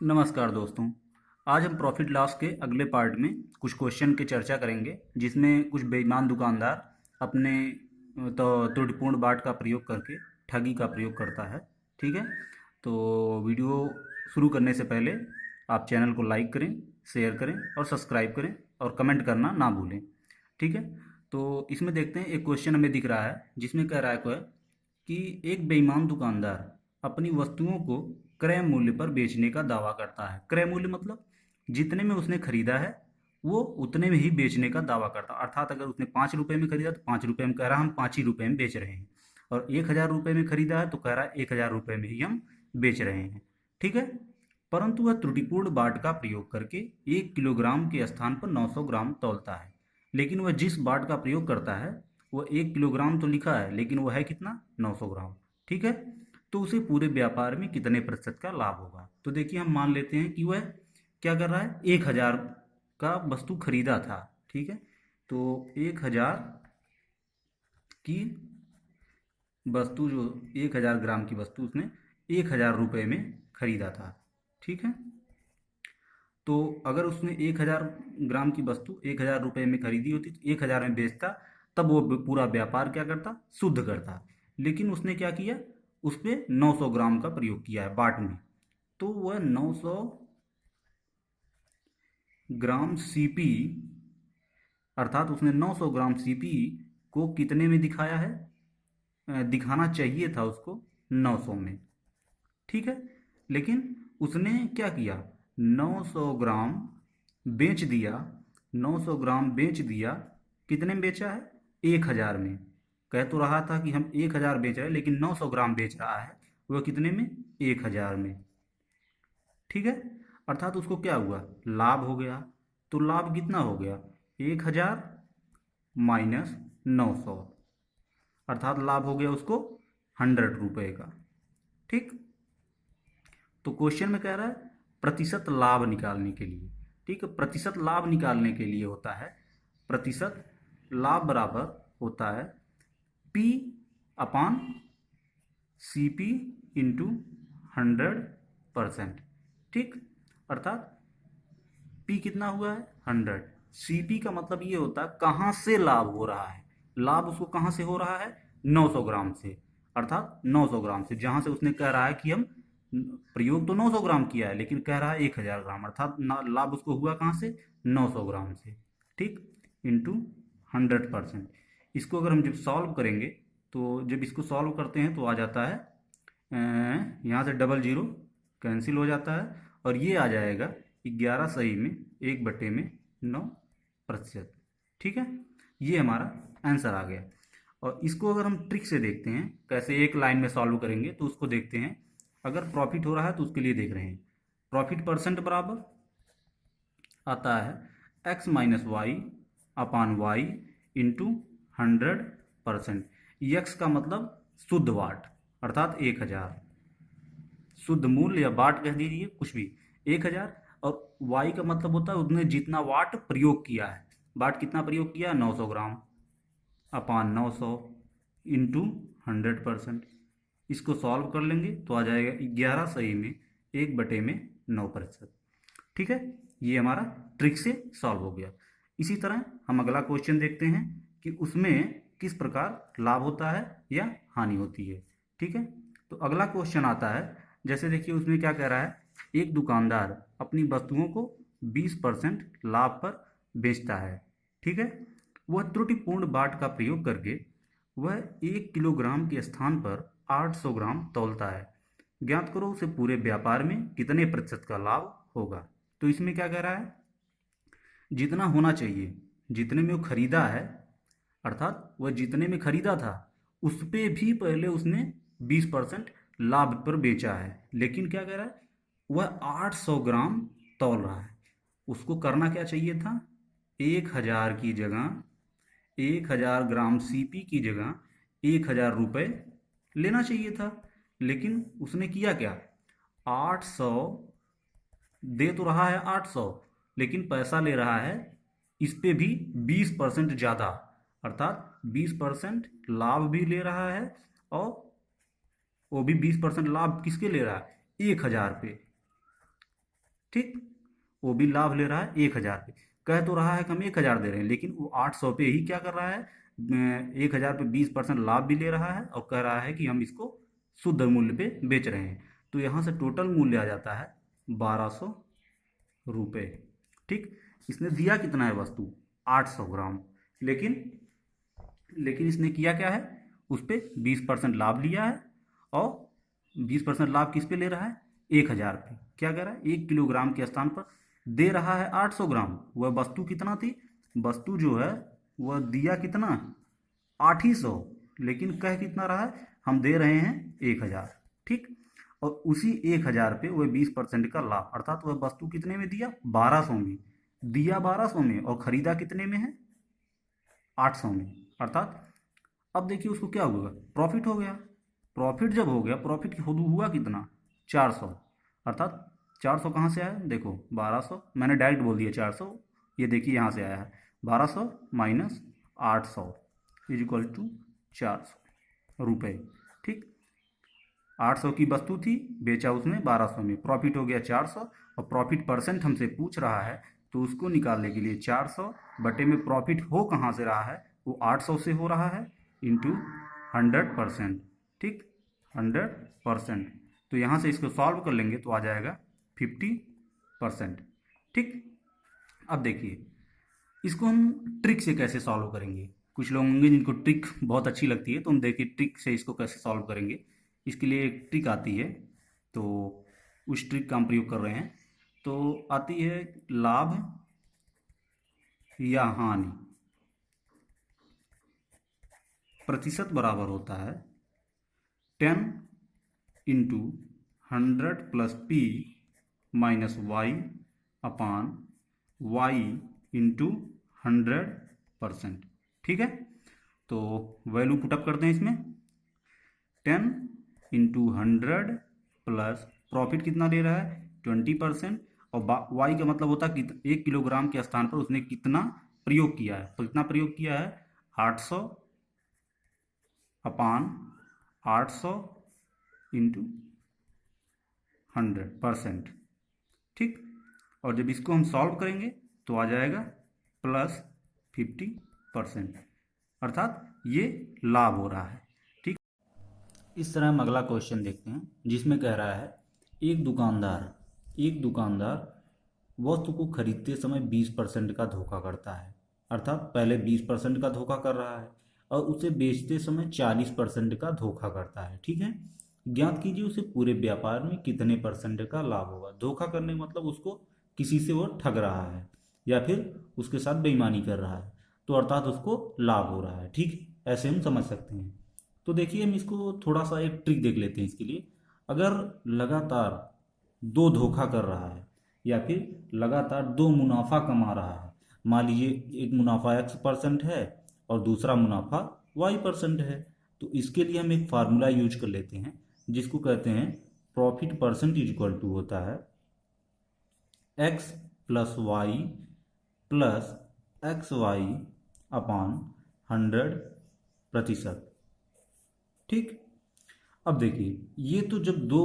नमस्कार दोस्तों। आज हम प्रॉफिट लॉस के अगले पार्ट में कुछ क्वेश्चन की चर्चा करेंगे जिसमें कुछ बेईमान दुकानदार अपने तो त्रुटिपूर्ण बाट का प्रयोग करके ठगी का प्रयोग करता है। ठीक है, तो वीडियो शुरू करने से पहले आप चैनल को लाइक करें, शेयर करें और सब्सक्राइब करें और कमेंट करना ना भूलें। ठीक है, तो इसमें देखते हैं, एक क्वेश्चन हमें दिख रहा है जिसमें कह रहा है कोई कि एक बेईमान दुकानदार अपनी वस्तुओं को क्रय मूल्य पर बेचने का दावा करता है। क्रय मूल्य मतलब जितने में उसने खरीदा है वो उतने में ही बेचने का दावा करता है। अर्थात अगर उसने 5 रुपये में खरीदा तो 5 रुपये में कह रहा है हम 5 ही रुपये में बेच रहे हैं, और 1,000 रुपये में खरीदा है तो कह रहा है 1,000 रुपये में ही हम बेच रहे हैं। ठीक है, परंतु वह त्रुटिपूर्ण बाट का प्रयोग करके 1 किलोग्राम के स्थान पर 900 ग्राम तौलता है। लेकिन वह जिस बाट का प्रयोग करता है वो 1 किलोग्राम तो लिखा है, लेकिन वह है कितना, 900 ग्राम। ठीक है, तो उसे पूरे व्यापार में कितने प्रतिशत का लाभ होगा। तो देखिए, हम मान लेते हैं कि वह क्या कर रहा है, 1,000 का वस्तु खरीदा था। ठीक है, तो 1,000 की वस्तु, जो 1,000 ग्राम की वस्तु उसने 1,000 रुपये में खरीदा था। ठीक है, तो अगर उसने 1,000 ग्राम की वस्तु 1,000 रुपये में खरीदी होती तो 1,000 में बेचता, तब वो पूरा व्यापार क्या करता, शुद्ध करता। लेकिन उसने क्या किया, उस पर 900 ग्राम का प्रयोग किया है बाट में, तो वह 900 ग्राम सीपी, अर्थात उसने 900 ग्राम सीपी को कितने में दिखाया है, दिखाना चाहिए था उसको 900 में। ठीक है, लेकिन उसने क्या किया, 900 ग्राम बेच दिया। 900 ग्राम बेच दिया, कितने में बेचा है, 1,000 में। कह तो रहा था कि हम 1,000 बेच रहे हैं, लेकिन 900 ग्राम बेच रहा है, वह कितने में, 1,000 में। ठीक है, अर्थात उसको क्या हुआ, लाभ हो गया। तो लाभ कितना हो गया, 1,000 माइनस 900, अर्थात लाभ हो गया उसको 100 रुपये का। ठीक, तो क्वेश्चन में कह रहा है प्रतिशत लाभ निकालने के लिए। ठीक है, प्रतिशत लाभ निकालने के लिए होता है, प्रतिशत लाभ बराबर होता है P अपान CP इंटू 100%। ठीक, अर्थात P कितना हुआ है, 100। CP का मतलब ये होता है कहाँ से लाभ हो रहा है। लाभ उसको कहाँ से हो रहा है, 900 ग्राम से। अर्थात 900 ग्राम से, जहाँ से उसने कह रहा है कि हम प्रयोग तो 900 ग्राम किया है, लेकिन कह रहा है 1,000 ग्राम, अर्थात लाभ उसको हुआ कहाँ से, 900 ग्राम से। ठीक, इंटू 100%। इसको अगर हम जब सॉल्व करेंगे, तो जब इसको सॉल्व करते हैं तो आ जाता है, यहाँ से डबल जीरो कैंसिल हो जाता है, और ये आ जाएगा 11 सही में 1/9%। ठीक है, ये हमारा आंसर आ गया। और इसको अगर हम ट्रिक से देखते हैं कैसे एक लाइन में सॉल्व करेंगे, तो उसको देखते हैं। अगर प्रॉफिट हो रहा है तो उसके लिए देख रहे हैं, प्रॉफिट परसेंट बराबर आता है x minus y upon y into 100%। X का मतलब शुद्ध वाट, अर्थात 1,000, शुद्ध मूल्य या वाट कह दीजिए, कुछ भी, 1,000। और वाई का मतलब होता है उसने जितना वाट प्रयोग किया है। वाट कितना प्रयोग किया है, 900 ग्राम अपान 900 इंटू 100%। इसको सॉल्व कर लेंगे तो आ जाएगा 11 सही में 1/9%। ठीक है, ये हमारा ट्रिक से सॉल्व हो गया। इसी तरह हम अगला क्वेश्चन देखते हैं कि उसमें किस प्रकार लाभ होता है या हानि होती है। ठीक है, तो अगला क्वेश्चन आता है, जैसे देखिए उसमें क्या कह रहा है, एक दुकानदार अपनी वस्तुओं को 20% लाभ पर बेचता है। ठीक है, वह त्रुटिपूर्ण बाट का प्रयोग करके वह 1 किलोग्राम के स्थान पर 800 ग्राम तौलता है। ज्ञात करो उसे पूरे व्यापार में कितने प्रतिशत का लाभ होगा। तो इसमें क्या कह रहा है, जितना होना चाहिए, जितने में वो खरीदा है, अर्थात वह जितने में खरीदा था उस पे भी पहले उसने 20% लाभ पर बेचा है। लेकिन क्या कह रहा है, वह 800 ग्राम तौल रहा है। उसको करना क्या चाहिए था, 1,000 की जगह, 1,000 ग्राम सीपी की जगह 1,000 रुपये लेना चाहिए था। लेकिन उसने किया क्या, 800 दे तो रहा है 800, लेकिन पैसा ले रहा है इस पे भी 20% ज़्यादा, अर्थात 20% लाभ भी ले रहा है, और वो भी 20% लाभ किसके ले रहा है, 1,000 पे। ठीक, वो भी लाभ ले रहा है 1,000 पे। कह तो रहा है कि हम 1,000 दे रहे हैं, लेकिन वो 800 पे ही क्या कर रहा है, 1,000 पे 20% लाभ भी ले रहा है और कह रहा है कि हम इसको शुद्ध मूल्य पे बेच रहे हैं। तो यहाँ से टोटल मूल्य आ जाता है 1,200 रुपये। ठीक, इसने दिया कितना है वस्तु, 800 ग्राम, लेकिन लेकिन इसने किया क्या है, उस पर 20% लाभ लिया है और 20% लाभ किस पे ले रहा है, 1,000 पे। क्या कह रहा है, 1 किलोग्राम के स्थान पर दे रहा है 800 ग्राम। वह वस्तु कितना थी, वस्तु जो है वह दिया कितना, 800, लेकिन कह कितना रहा है, हम दे रहे हैं 1,000। ठीक, और उसी 1,000 पे वह 20% का लाभ, अर्थात वह वस्तु कितने में दिया, 1200 में दिया, 1200 में, और खरीदा कितने में है, 800 में। अर्थात अब देखिए उसको क्या होगा, प्रॉफिट हो गया। प्रॉफिट जब हो गया, प्रॉफिट हुआ कितना, 400। अर्थात 400 कहाँ से आया, देखो 1200, मैंने डायरेक्ट बोल दिया 400, ये देखिए यहाँ से आया है 1200 माइनस 800 इज इक्वल टू 400 रुपये। ठीक, 800 की वस्तु थी, बेचा उसने 1200 में, प्रॉफिट हो गया 400, और प्रॉफिट परसेंट हमसे पूछ रहा है, तो उसको निकालने के लिए 400 बटे में प्रॉफिट हो कहाँ से रहा है, वो 800 से हो रहा है, इंटू 100%। ठीक, 100%, तो यहाँ से इसको सॉल्व कर लेंगे तो आ जाएगा 50%। ठीक, अब देखिए इसको हम ट्रिक से कैसे सॉल्व करेंगे। कुछ लोग होंगे जिनको ट्रिक बहुत अच्छी लगती है, तो हम देखिए ट्रिक से इसको कैसे सॉल्व करेंगे। इसके लिए एक ट्रिक आती है, तो उस ट्रिक का हम प्रयोग कर रहे हैं। तो आती है, लाभ या हानि प्रतिशत बराबर होता है 10 into 100 plus P minus y upon y into 100%। ठीक है, तो वैल्यू पुटअप करते हैं इसमें, 10 इंटू 100 प्लस प्रॉफिट कितना ले रहा है, 20%, और वाई का मतलब होता है कि 1 किलोग्राम के स्थान पर उसने कितना प्रयोग किया है, तो कितना प्रयोग किया है, 800 अपान 800 इंटू 100%। ठीक, और जब इसको हम सॉल्व करेंगे तो आ जाएगा प्लस 50%, अर्थात ये लाभ हो रहा है। ठीक, इस तरह हम अगला क्वेश्चन देखते हैं, जिसमें कह रहा है एक दुकानदार वस्तु को खरीदते समय 20% का धोखा करता है। अर्थात पहले 20% का धोखा कर रहा है और उसे बेचते समय 40% का धोखा करता है। ठीक है, ज्ञात कीजिए उसे पूरे व्यापार में कितने परसेंट का लाभ होगा। धोखा करने का मतलब उसको किसी से वो ठग रहा है या फिर उसके साथ बेईमानी कर रहा है, तो अर्थात उसको लाभ हो रहा है। ठीक, ऐसे हम समझ सकते हैं। तो देखिए हम इसको थोड़ा सा एक ट्रिक देख लेते हैं इसके लिए। अगर लगातार दो धोखा कर रहा है या फिर लगातार दो मुनाफा कमा रहा है, मान लीजिए एक मुनाफा x% है और दूसरा मुनाफा y% है, तो इसके लिए हम एक फार्मूला यूज कर लेते हैं जिसको कहते हैं profit percent is equal to होता है x plus y plus x y upon 100%। ठीक, अब देखिए ये तो जब दो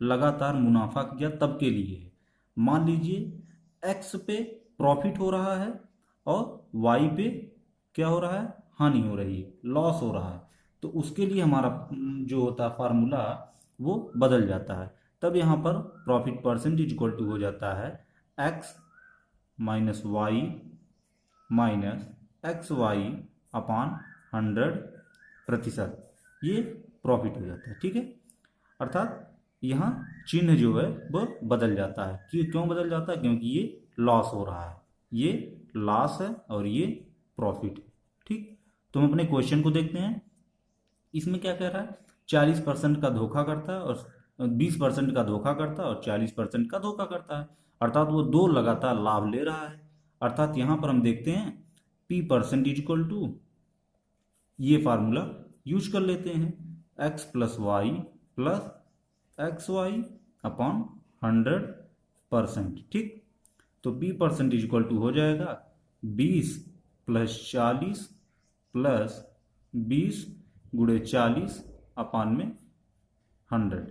लगातार मुनाफा किया तब के लिए है। मान लीजिए x पे प्रॉफिट हो रहा है और y पे क्या हो रहा है, हानि हो रही है, लॉस हो रहा है, तो उसके लिए हमारा जो होता है फार्मूला वो बदल जाता है। तब यहाँ पर प्रॉफिट परसेंटेज इक्वल टू हो जाता है x minus y minus x y upon 100%, ये प्रॉफिट हो जाता है। ठीक है, अर्थात यहाँ चिन्ह जो है वह बदल जाता है। क्यों बदल जाता है, क्योंकि ये लॉस हो रहा है, ये लॉस है और ये प्रॉफिट है। ठीक, तो हम अपने क्वेश्चन को देखते हैं। इसमें क्या कह रहा है, 40% का धोखा करता है और 20% का धोखा करता है और 40% का धोखा करता है, अर्थात वो दो लगातार लाभ ले रहा है। अर्थात यहाँ पर हम देखते हैं P परसेंटेज इक्वल टू, ये फार्मूला यूज कर लेते हैं, x plus y plus x y upon 100%। ठीक, तो P परसेंटेज इक्वल टू हो जाएगा 20 प्लस 40 प्लस 20 गुणे 40 अपान में 100।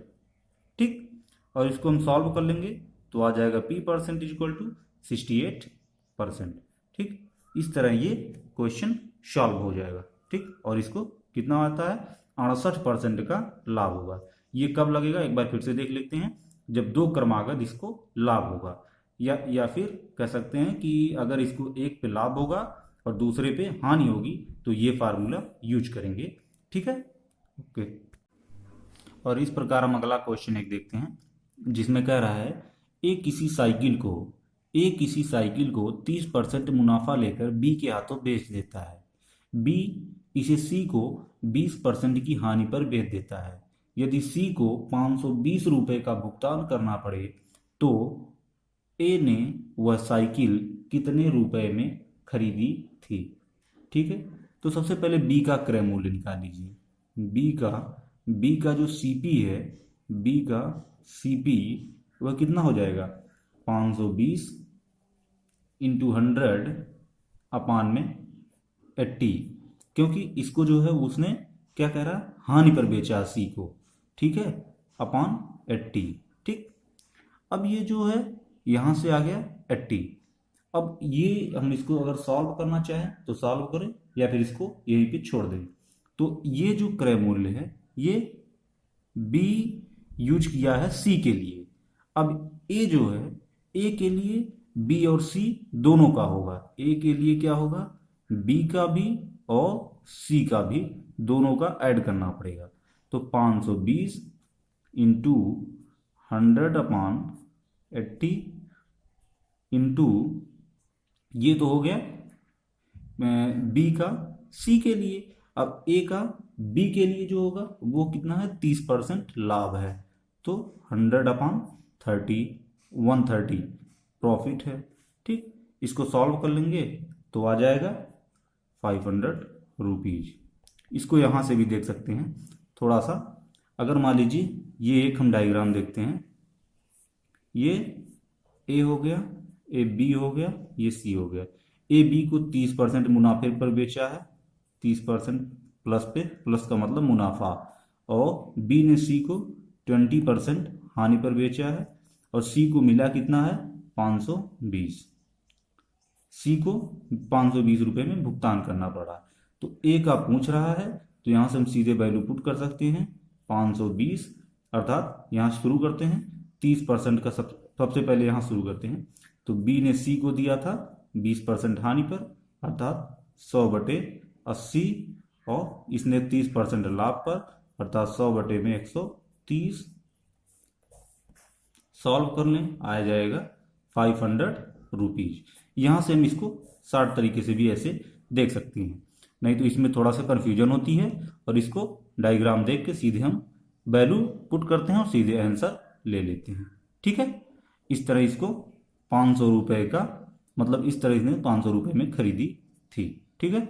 ठीक, और इसको हम सॉल्व कर लेंगे तो आ जाएगा P% इक्वल टू 68%। ठीक, इस तरह ये क्वेश्चन सॉल्व हो जाएगा। ठीक, और इसको कितना आता है, 68% का लाभ होगा। ये कब लगेगा एक बार फिर से देख लेते हैं, जब दो क्रमागत इसको लाभ होगा, या फिर कह सकते हैं कि अगर इसको एक पे लाभ होगा और दूसरे पे हानि होगी तो ये फार्मूला यूज करेंगे। ठीक है, ओके। और इस प्रकार हम अगला क्वेश्चन एक देखते हैं, जिसमें कह रहा है ए किसी साइकिल को 30% मुनाफा लेकर बी के हाथों बेच देता है। बी इसे सी को 20% की हानि पर बेच देता है। यदि सी को 520 रुपये का भुगतान करना पड़े तो ए ने वह साइकिल कितने रुपए में खरीदी थी। ठीक है, तो सबसे पहले बी का क्रय मूल्य निकाल लीजिए। बी का जो सीपी है, बी का सीपी वह कितना हो जाएगा, 520 इंटू 100 अपान में 80, क्योंकि इसको जो है उसने क्या कह रहा है, हानि पर बेचा सी को। ठीक है, अपान 80। ठीक, अब ये जो है यहाँ से आ गया 80। अब ये हम इसको अगर सॉल्व करना चाहें तो सॉल्व करें, या फिर इसको यहीं पे छोड़ दें। तो ये जो क्रय मूल्य है ये बी यूज किया है सी के लिए। अब ए जो है, ए के लिए बी और सी दोनों का होगा। ए के लिए क्या होगा, बी का भी और सी का भी दोनों का ऐड करना पड़ेगा। तो 520 इंटू 100 अपान 80 इंटू ये तो हो गया बी का सी के लिए। अब ए का बी के लिए जो होगा वो कितना है, 30% लाभ है, तो 100 अपान 30, 130 प्रॉफिट है। ठीक, इसको सॉल्व कर लेंगे तो आ जाएगा 500 रुपीज। इसको यहाँ से भी देख सकते हैं थोड़ा सा। अगर मान लीजिए ये एक हम डायग्राम देखते हैं, ये ए हो गया, ए बी हो गया, ये सी हो गया। ए बी को 30% मुनाफे पर बेचा है, 30% प्लस पे, प्लस का मतलब मुनाफा, और बी ने सी को 20% हानि पर बेचा है, और सी को मिला कितना है, 520। सी को 520 रुपये में भुगतान करना पड़ा। तो ए का पूछ रहा है तो यहाँ से हम सीधे वैल्यू पुट कर सकते हैं, 520, अर्थात यहाँ शुरू करते हैं 30% का सबसे पहले यहाँ शुरू करते हैं। तो बी ने सी को दिया था 20% हानि पर, अर्थात 100/80, और इसने 30% लाभ पर, अर्थात 100/130। सॉल्व कर लें, आ जाएगा 500 रुपीज। यहाँ से हम इसको शार्ट तरीके से भी ऐसे देख सकते हैं, नहीं तो इसमें थोड़ा सा कन्फ्यूजन होती है, और इसको डायग्राम देख के सीधे हम वैल्यू पुट करते हैं और सीधे आंसर ले लेते हैं। ठीक है, इस तरह इसको 500 रुपये का मतलब इस तरह इसने 500 रुपये में खरीदी थी। ठीक है।